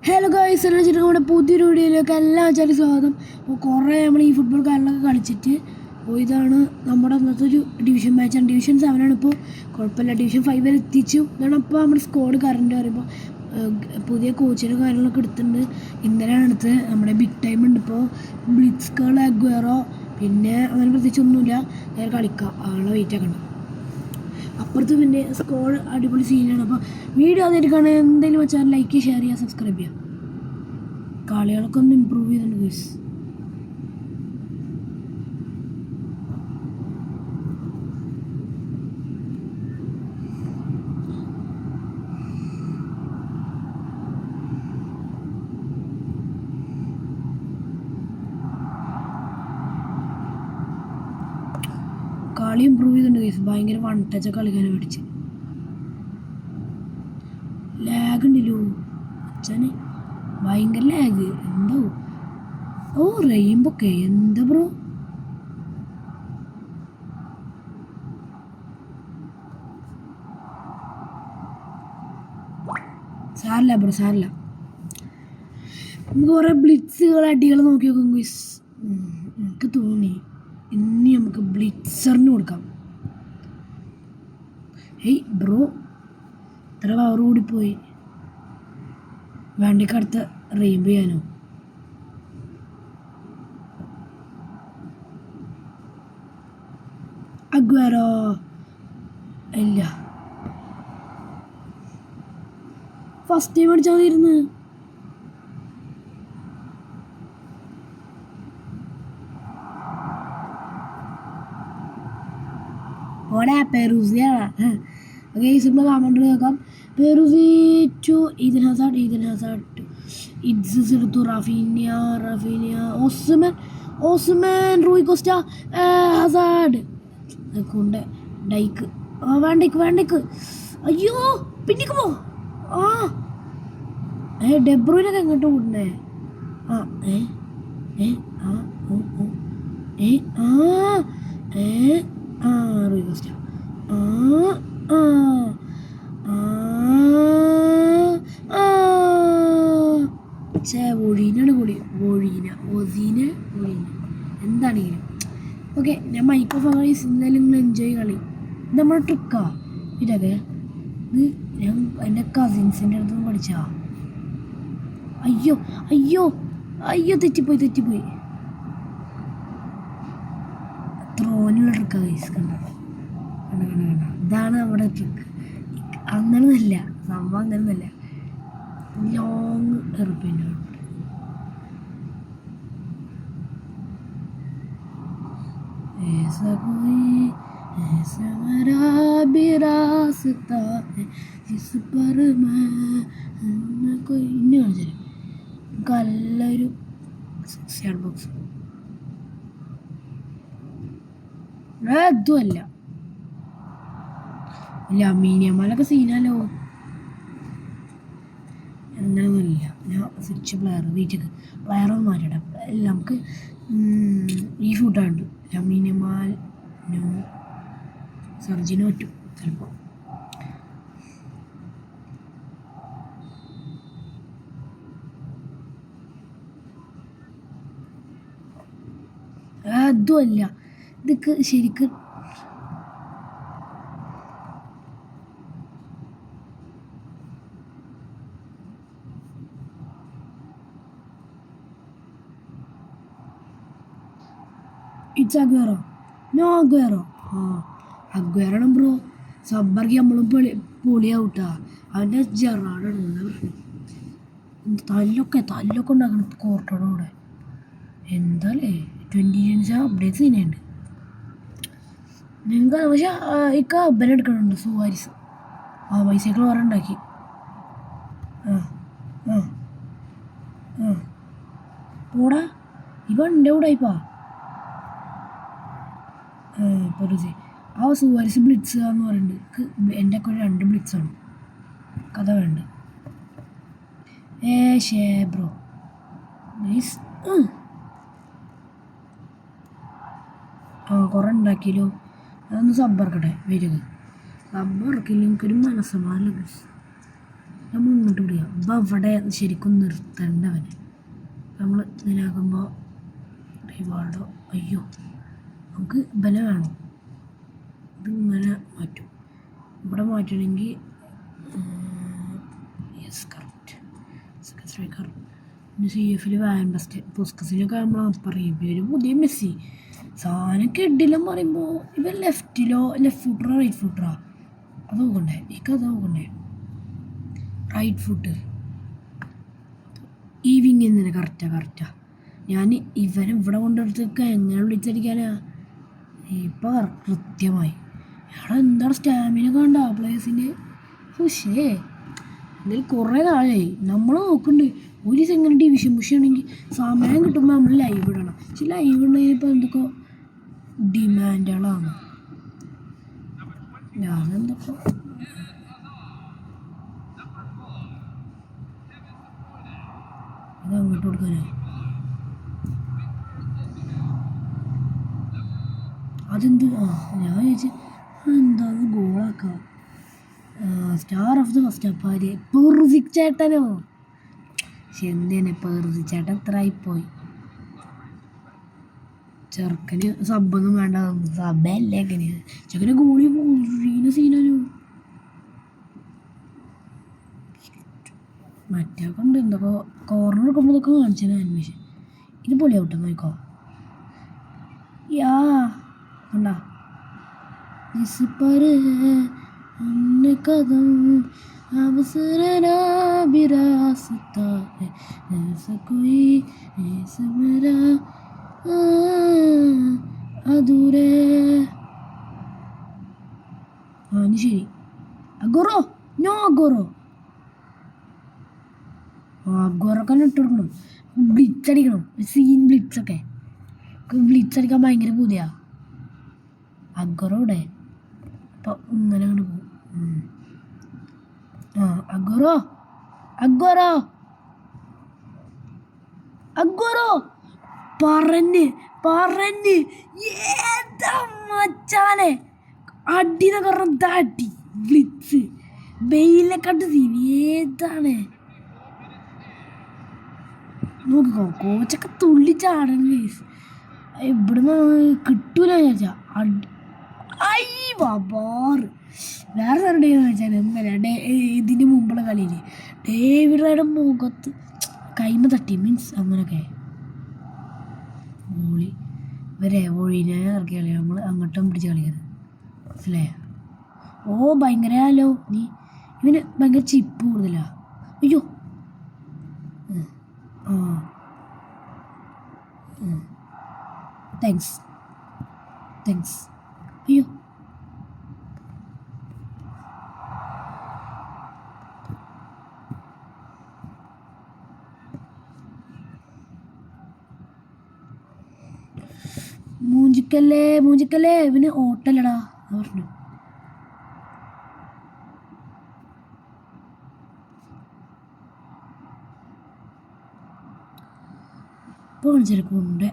Hello guys, എല്ലാം വെച്ചിട്ട് നമ്മുടെ പുതിയൊരു വീഡിയോയിലേക്ക് എല്ലാം വെച്ചാൽ സ്വാഗതം. അപ്പോൾ കുറേ നമ്മൾ ഈ ഫുട്ബോൾ കാര്യങ്ങളൊക്കെ കളിച്ചിട്ട് ഇതാണ് നമ്മുടെ അന്നത്തെ ഒരു ഡിവിഷൻ മാച്ചാണ്. ഡിവിഷൻ 7 ആണ്. ഇപ്പോൾ കുഴപ്പമില്ല, ഡിവിഷൻ 5 വരെ എത്തിച്ചു. ഇതാണ് അപ്പോൾ നമ്മുടെ സ്ക്വാഡ് കറണ്ട് പറയുമ്പോൾ പുതിയ കോച്ചിനും കാര്യങ്ങളൊക്കെ എടുത്തിട്ടുണ്ട്. ഇന്നലെയാണ് എടുത്തത്. നമ്മുടെ ബിഗ് ടൈം ഉണ്ട് ഇപ്പോൾ. ബ്ലിറ്റ്സ്കൾ, അഗ്വേറോ, പിന്നെ അങ്ങനെ പ്രത്യേകിച്ചൊന്നുമില്ല. നേരെ കളിക്കാം, ആളെ വെയിറ്റ് ആക്കണം. അപ്പുറത്ത് പിന്നെ സ്കോഡ് അടിപൊളി സീനാണ്. അപ്പോൾ വീഡിയോ ആദ്യമായിട്ട് കാണാൻ എന്തെങ്കിലും വെച്ചാൽ ലൈക്ക്, ഷെയർ ചെയ്യുക, സബ്സ്ക്രൈബ് ചെയ്യുക. കളികളൊക്കെ ഒന്ന് ഇമ്പ്രൂവ് ചെയ്തിട്ടുണ്ട് ഗൈസ്. കളി ഇമ്പ്രൂവ് ചെയ്തിട്ടുണ്ട് ഗൈസ്. ഭയങ്കര വൺ ടച്ച് കളിക്കാനെ പഠിച്ച്. ലാഗ് ഉണ്ടല്ലോ അച്ഛന്, ഭയങ്കര ലാഗ്. എന്തോ റെയിമ്പൊക്കെ എന്താ ബ്രോ. സാരില്ല ബ്രോ, സാരില്ല. നമുക്ക് കുറേ ബ്ലിറ്റ്സുകൾ അടികൾ നോക്കി നോക്കും ഗൈസ്. എനിക്ക് തോന്നി ഇനി നമുക്ക് ബ്ലിറ്റ്സറിന് കൊടുക്കാം. ഹേയ് ബ്രോ, ഇത്ര പവർ കൂടിപ്പോയി. വേണ്ടിക്ക് അടുത്ത റെയിമ്പ് ചെയ്യാനോ? അഗ്വേറോ ഇല്ല, ഫസ്റ്റ് ടൈം അടിച്ചാൽ മതിയിരുന്നു. ഓടാ പെറൂസിയാണ്. നമ്മൾ കമൻറ്റ് കേൾക്കാം. പെറൂസി to Eden Hazard, Eden Hazard to ഇഡ്സിസ് എടുത്തു. Raphinha, Ousmane, Rui Costa, Hazard കൊണ്ട് ഡൈക്ക്. വേണ്ടേക്ക് അയ്യോ പിന്നിക്ക് പോ. ഡെബ്രൂനൊക്കെ എങ്ങോട്ട് വിടണേ? Rui cost. ഒഴീന എന്താണെങ്കിലും ഓക്കെ. ഞാൻ മൈക്രോഫോൺ ഇന്നലെ നിങ്ങൾ എൻജോയ് കളി. ഇത് നമ്മുടെ ട്രിക്കാ ഇതൊക്കെ. ഇത് ഞാൻ എൻ്റെ കസിൻസിൻ്റെ അടുത്ത് നിന്ന് പഠിച്ചാ. അയ്യോ തെറ്റിപ്പോയി. ത്രോനുള്ള ട്രിക്കാ ഗൈസ്. കണ്ട ഇതാണ് നമ്മുടെ ട്രിക്ക്. അങ്ങനൊന്നുമല്ല സംഭവം, അങ്ങനൊന്നുമല്ല. ലോങ് എറുപ്പിൻ്റെ ऐसा कोई ऐसा मेरा भी रास्ता है जिस पर मैं कोई ഇനി കാണിച്ചു തരാം. നല്ലൊരു സൗണ്ട് ബോക്സ് അതുമല്ല മീനിയമ്മലൊക്കെ സീനാലോ. അങ്ങനെയൊന്നുമില്ല. ഞാൻ സ്വിച്ച് പ്ലെയറൊന്നും മാറ്റിയിടാം. നമുക്ക് ഈ ഫുഡാണ്ട് ലമീനമാൽ നോ സർജിനോ ടു ചിലപ്പോൾ. അതുമല്ല, ഇതൊക്കെ ശരിക്കും ഇറ്റ്സ് അഗ്വേറോ. No Aguero. അഗ്വേറാണ് ബ്രോ. സബ്ബർക്ക് നമ്മളും പൊളിയാവൂട്ടാ. അവൻ്റെ ജെറാഡാണ് തല്ലൊക്കെ ഉണ്ടാക്കണം കോർട്ടോടെ കൂടെ. എന്താല്ലേ 20 അപ്ഡേറ്റ് സീനുണ്ട് നിങ്ങൾക്ക്. പക്ഷെ ഇക്ക അബ്ബനെ എടുക്കണുണ്ട്, സുവാരിസ്. ബൈസൈക്കിൾ വേറെ ഉണ്ടാക്കി. പോടാ, ഇപ്പം എൻ്റെ കൂടെ ആയിപ്പാ. സുവാരിസ് ബ്ലിറ്റ്സ് എന്ന് പറയുന്നുണ്ട്. എൻ്റെ ഒക്കെ 2 ബ്ലിറ്റ്സാണ്. കഥ വേണ്ട. Bro nice. കുറേ ഉണ്ടാക്കിയല്ലോ. അതൊന്ന് സബ്ബർക്കട്ടെ. വരിക സബ്ബർക്കില്ല, എനിക്കൊരു മനസ്സമാനല്ല. നമ്മൾ ഇങ്ങോട്ട് പിടിക്കാം. ഇപ്പം അവിടെ ശരിക്കും നിർത്തേണ്ടവന് നമ്മൾ ഇതിനാക്കുമ്പോൾ റിവാർഡോ അയ്യോ നമുക്ക് ബല വേണം. ഇതിങ്ങനെ മാറ്റും. ഇവിടെ മാറ്റണമെങ്കിൽ യെസ് കറക്റ്റ് സ്ട്രൈക്കർ. സി എഫിൽ വാൻ ബസ്റ്റ് പുസ്കസിലൊക്കെ നമ്മൾ പറയും ഒരു പുതിയ മെസ്സി സാധനമൊക്കെ ഇഡിലും പറയുമ്പോൾ ഇവർ ലെഫ്റ്റ് ഫുട്ടറോ റൈറ്റ് ഫുട്ടറോ അത് നോക്കണ്ടേ അത് നോക്കണ്ടേ റൈറ്റ് ഫുട്ട് ഈ വിങ് തന്നെ കറക്റ്റാ. ഞാൻ ഇവനെ ഇവിടെ കൊണ്ടെടുത്തൊക്കെ എങ്ങനെ വിളിച്ചടിക്കാനാ ഇപ്പം കൃത്യമായി. അവിടെ എന്താണ് സ്റ്റാമിന കണ്ട പ്ലേയേഴ്സിൻ്റെ പക്ഷേ എന്തായാലും കുറേ നാളായി നമ്മൾ നോക്കുന്നുണ്ട്. ഒരു സെക്കൻഡ് ഡിവിഷൻ പുഷാണെങ്കിൽ സമയം കിട്ടുമ്പോൾ നമ്മൾ ലൈവ് ഇടണം. പക്ഷെ ലൈവ് ഇടുന്നതിനിപ്പോൾ എന്തൊക്കെ ഡിമാൻഡുകളാണ്. ഞാനെന്തൊക്കെ അത് അങ്ങോട്ട് കൊടുക്കാനാ അതെന്ത് ഞാൻ ചോദിച്ചു എന്താ ഗോളാക്കാം. Star of the first half ആര് പെർസിക് ചേട്ടനോ? പക്ഷെ എന്തേനെ പെർസിക് ചേട്ടൻ എത്ര ആയിപ്പോയി. ചെറുക്കന് സബ്ബൊന്നും വേണ്ട സബ്ബല്ലേ എങ്ങനെയാ ചെറുക്കന് ഗോളി സീനോ മറ്റേ കൊണ്ട് എന്തൊക്കെ കോർണർ എടുക്കുമ്പോൾ ഇതൊക്കെ കാണിച്ചാൽ ആനിമേഷൻ ഇത് പൊളി ഔട്ട് നോക്കോ യാ കണ്ടാ ഇസ് पर हमने कदम अवसरना भी रास्ता है ऐसा कोई ऐसा मेरा അദൂരെ ഇനി ശരി അഗോറോ നോ അഗോറോ അഗോറൊക്കെ ഇട്ട് കൊടുക്കണം. ബ്ലിറ്റ്സ് അടിക്കണം സീൻ ബ്ലിറ്റ്സൊക്കെ ബ്ലിറ്റ്സ് അടിക്കാൻ ഭയങ്കര പൂതിയാ. അഗോറോ ഇവിടെ അപ്പോൾ ഇങ്ങനെ അങ്ങോട്ട് പോകും. അഗോറോ അഗോറോ അഗോറോ പറഞ്ഞ് ഏതാ മച്ചാനെ അടിന്നൊക്കെ പറഞ്ഞ അടി ബ്ലിറ്റ്സ് ബെയിലെ കണ്ട് സീൻ ഏതാണ് നോക്കിക്കോ. കോച്ചൊക്കെ തുള്ളിച്ചാടണം കേസ് ഇവിടുന്ന് കിട്ടൂല വിചാരിച്ചാ ഐ ബാറ് വേറെ സാറിൻ്റെ വെച്ചാൽ എന്നല്ല ഇതിന് മുമ്പുള്ള കളിയിൽ ഡേവിഡയുടെ മുഖത്ത് കൈമ തട്ടി മീൻസ് അങ്ങനെയൊക്കെ വോളി ഇവരെ വോളിനെ ഇറക്കി കളി നമ്മൾ അങ്ങോട്ടും പിടിച്ച് കളിക്കരുത് മനസ്സിലായ. ഓ ഭയങ്കരല്ലോ നീ ഇവന് ഭയങ്കര ചിപ്പ് കൂടുതലാ. അയ്യോ താങ്ക്സ് അയ്യോ മൂഞ്ചിക്കല്ലേ ഇവന് ഓട്ടല്ലടാ പറഞ്ഞു. ഇപ്പോൾ ചെറുക്കുണ്ട്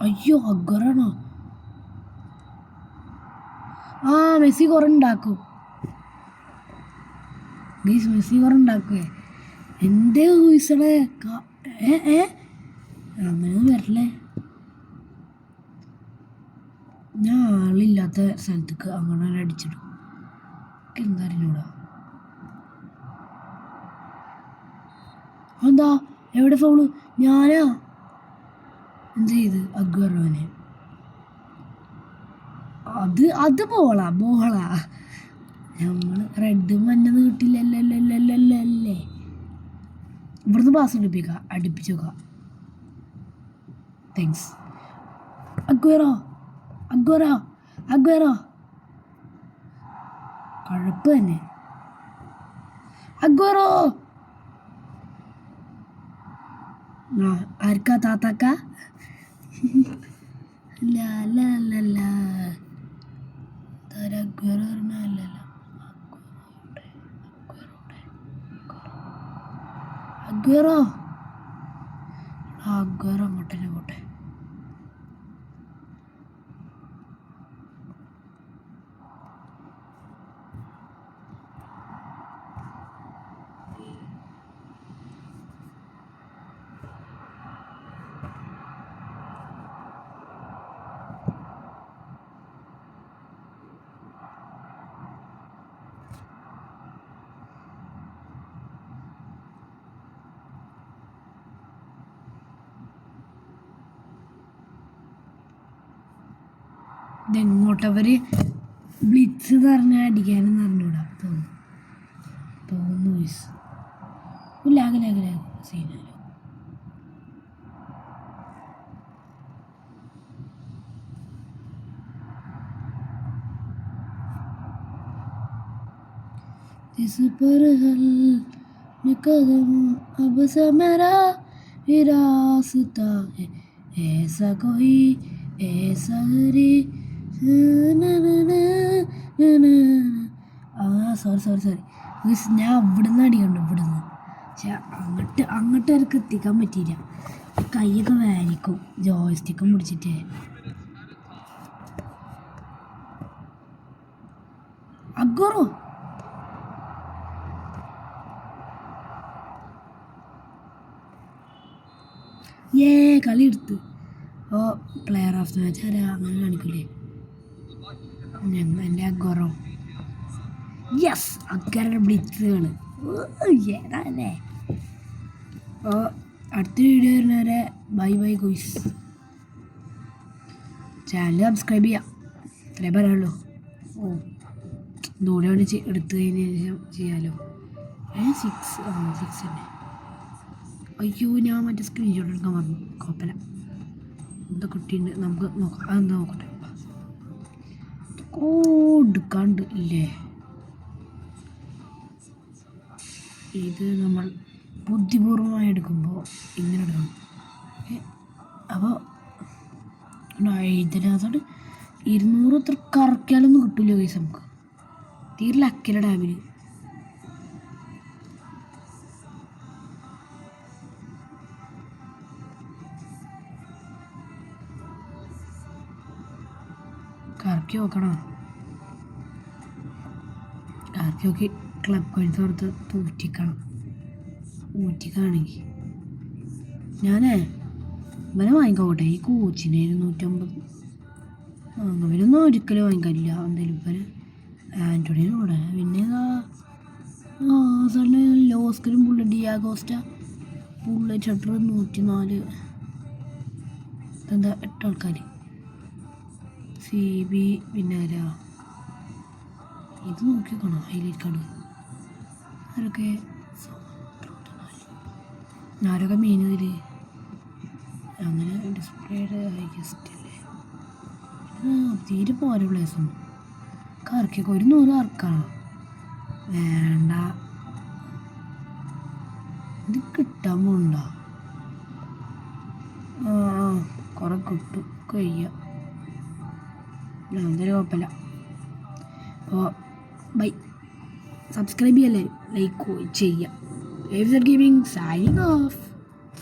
അയ്യോ അഗറാണോ? മെസ്സി കുറേ ഉണ്ടാക്കും മെസ്സി കുറേ ഉണ്ടാക്കുവേ എൻ്റെ ഹൂസടെ അങ്ങനെ വരല്ലേ. ഞാൻ ആളില്ലാത്ത സ്ഥലത്തേക്ക് അങ്ങനെ അടിച്ചിടും. എന്താ അറിഞ്ഞൂടാ എന്താ എവിടെ ഫോള് ഞാനാ എന്ത് ചെയ്ത് അഗ്വറോനെ അത് ബോളാ നമ്മൾ റെഡ് മഞ്ഞന്ന് കിട്ടില്ലല്ലേ. ഇവിടുന്ന് പാസ് അടുപ്പിച്ച് നോക്കാം. താങ്ക്സ് അഗ്വറോ കഴപ്പ് തന്നെ. അഗ്വറോ ആർക്കാ താത്താക്ക അഗ്വറോ അങ്ങോട്ടന്നെ പോട്ടെ. ഇതെങ്ങോട്ടവർ ബ്ലിറ്റ്സ് എന്ന് പറഞ്ഞാൽ അടിക്കാനെന്ന് അറിഞ്ഞൂടാ തോന്നുന്നു വയസ്സ് ലാഗ് സീനല്ലോ. इस पर हल में कदम अब से मेरा विरासता है ऐसा कोई ऐसा रे സോറി ഞാൻ ഇവിടുന്ന് അടിക്കണ്ട ഇവിടുന്ന്. പക്ഷെ അങ്ങോട്ട് വരക്ക് എത്തിക്കാൻ പറ്റിയില്ല. കൈയൊക്കെ വേനിക്കും ജോയ്സ്റ്റിക്കും പിടിച്ചിട്ട്. അഗോറോ കളി എടുത്ത്. അപ്പോൾ പ്ലെയർ ഓഫ് ദ മാച്ച് ആരാ അങ്ങനെ കാണിക്കൂലേ? എൻ്റെ അഗോറോ. Yes, agora ബ്ലിറ്റ്സാണ്. ഏതാല്ലേ? അപ്പോൾ അടുത്ത വീഡിയോ വരുന്നവരെ ബൈ ഗോയ്സ്. ചാനൽ സബ്സ്ക്രൈബ് ചെയ്യാം, അത്രേ പറയാനുള്ളൂ. ദൂരെ എടുത്തു കഴിഞ്ഞ ശേഷം ചെയ്യാമല്ലോ. 6 തന്നെ. അയ്യോ, ഞാൻ മറ്റേ സ്ക്രീൻഷോട്ട് എടുക്കാൻ പറഞ്ഞു. കുഴപ്പമില്ല, എന്താ കുട്ടിയുണ്ട്, നമുക്ക് നോക്കാം. അതെന്താ നോക്കട്ടെ. എടുക്കാണ്ട് ഇല്ലേ? ഇത് നമ്മൾ ബുദ്ധിപൂർവമായി എടുക്കുമ്പോൾ ഇങ്ങനെ എടുക്കണം. അപ്പോൾ ഇതിനകത്തോട്ട് 200 അത്ര കറക്കിയാലൊന്നും കിട്ടില്ല പൈസ നമുക്ക്. തീരെ അക്കര ഡാമിൽ കറക്കി നോക്കണം. കറക്കി നോക്കി ക്ലബ് കോയിൻസ് കൊടുത്ത് ഊറ്റിക്കാണെങ്കിൽ ഞാനേ ഇവനെ വാങ്ങിക്കോട്ടെ. ഈ കോച്ചിന് 250 ഇവനൊന്നും ഒരിക്കലും വാങ്ങിക്കാനില്ല. എന്തായാലും ഇവന് ആൻ്റോണിയുടെ കൂടെ. പിന്നെ ലോസ്കരും ഡിയാഗോസ്റ്റ ബുള്ളറ്റ് ഷട്ടർ 104. ഇതെന്താ 8 ആൾക്കാർ. CB പിന്നെ ആരാ ഇത് നോക്കിക്കോണോ? ഹൈലൈറ്റ് കാർഡ് ആരൊക്കെ മെയിൻ ഇതിൽ അങ്ങനെ ഡിസ്പ്ലേയുടെ ഹൈഗസ്റ്റ് അല്ലേ? തീരെ പോരെ പ്ലേസൊന്നും. കറക്കിയൊക്കെ 100 കറക്കണം വേണ്ട. ഇത് കിട്ടാൻ പോണ്ട. കുറെ കിട്ടും കഴിയാം. എന്തായാലും കുഴപ്പമില്ല. അപ്പോൾ ബൈ. സബ്സ്ക്രൈബ് ചെയ്യല്ലേ, ലൈക്ക് ചെയ്യുക. Gaming signing off.